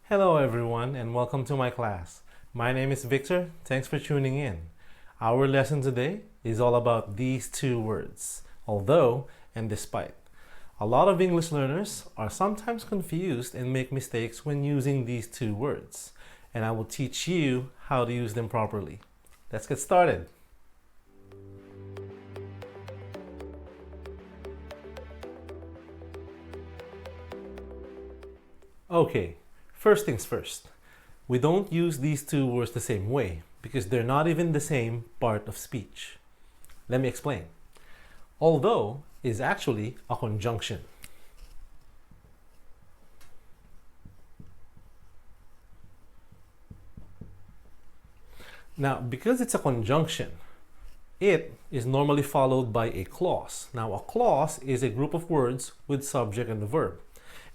Hello everyone and welcome to my class. My name is Victor. Thanks for tuning in. Our lesson today is all about these two words, although and despite. A lot of English learners are sometimes confused and make mistakes when using these two words, and I will teach you how to use them properly. Let's get started. Okay. First things first, we don't use these two words the same way because they're not even the same part of speech. Let me explain. Although is actually a conjunction. Now, because it's a conjunction, it is normally followed by a clause. Now, a clause is a group of words with subject and the verb.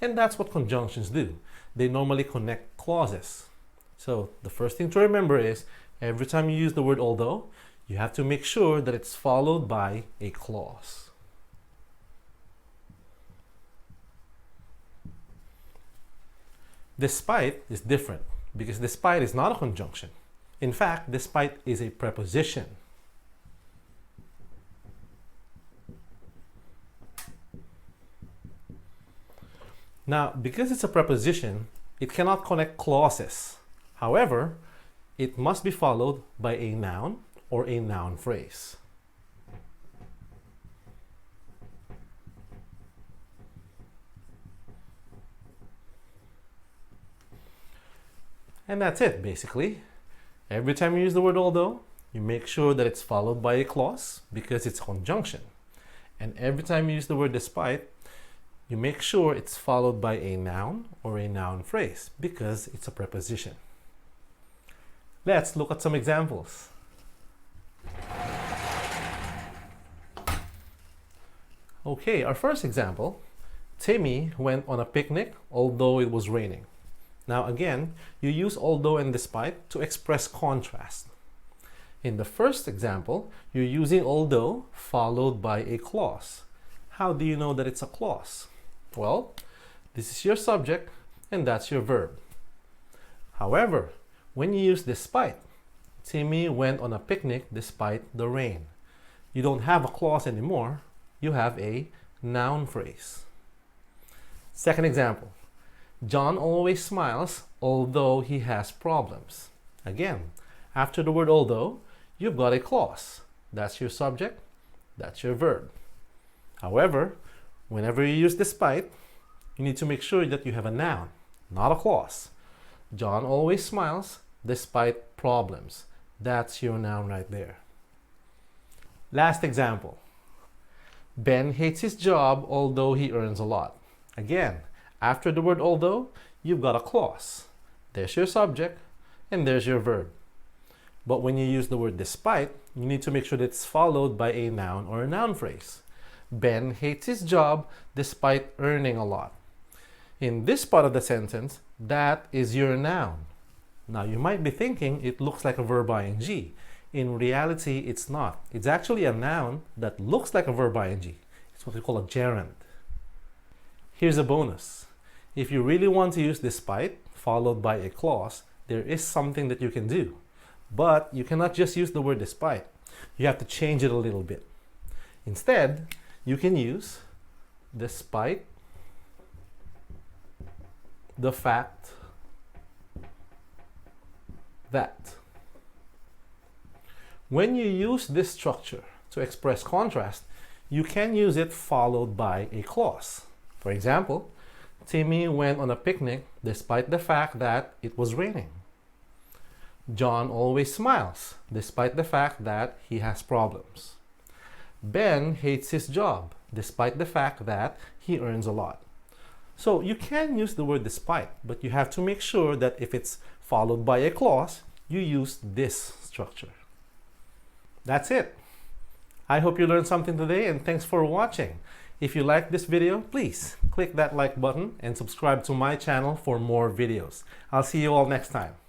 And that's what conjunctions do. They normally connect clauses. So the first thing to remember is every time you use the word although, you have to make sure that it's followed by a clause. Despite is different because despite is not a conjunction. In fact, despite is a preposition. Now, because it's a preposition, it cannot connect clauses. However, it must be followed by a noun or a noun phrase. And that's it, basically. Every time you use the word although, you make sure that it's followed by a clause because it's conjunction. And every time you use the word despite, you make sure it's followed by a noun or a noun phrase because it's a preposition. Let's look at some examples. Okay, our first example, Timmy went on a picnic although it was raining. Now again, you use although and despite to express contrast. In the first example, you're using although followed by a clause. How do you know that it's a clause? Well, this is your subject and that's your verb. However, when you use despite, Timmy went on a picnic despite the rain. You don't have a clause anymore, you have a noun phrase. Second example, John always smiles although he has problems. Again, after the word although, you've got a clause. That's your subject, that's your verb. However, whenever you use despite, you need to make sure that you have a noun, not a clause. John always smiles despite problems. That's your noun right there. Last example. Ben hates his job although he earns a lot. Again, after the word although, you've got a clause. There's your subject and there's your verb. But when you use the word despite, you need to make sure that it's followed by a noun or a noun phrase. Ben hates his job despite earning a lot. In this part of the sentence, that is your noun. Now you might be thinking it looks like a verb ing. In reality, it's not. It's actually a noun that looks like a verb ing. It's what we call a gerund. Here's a bonus. If you really want to use despite followed by a clause, there is something that you can do. But you cannot just use the word despite. You have to change it a little bit. Instead, you can use despite the fact that. When you use this structure to express contrast, you can use it followed by a clause. For example, Timmy went on a picnic despite the fact that it was raining. John always smiles despite the fact that he has problems. Ben hates his job despite the fact that he earns a lot. So you can use the word despite, but you have to make sure that if it's followed by a clause, you use this structure. That's it. I hope you learned something today and thanks for watching. If you liked this video, please click that like button and subscribe to my channel for more videos. I'll see you all next time.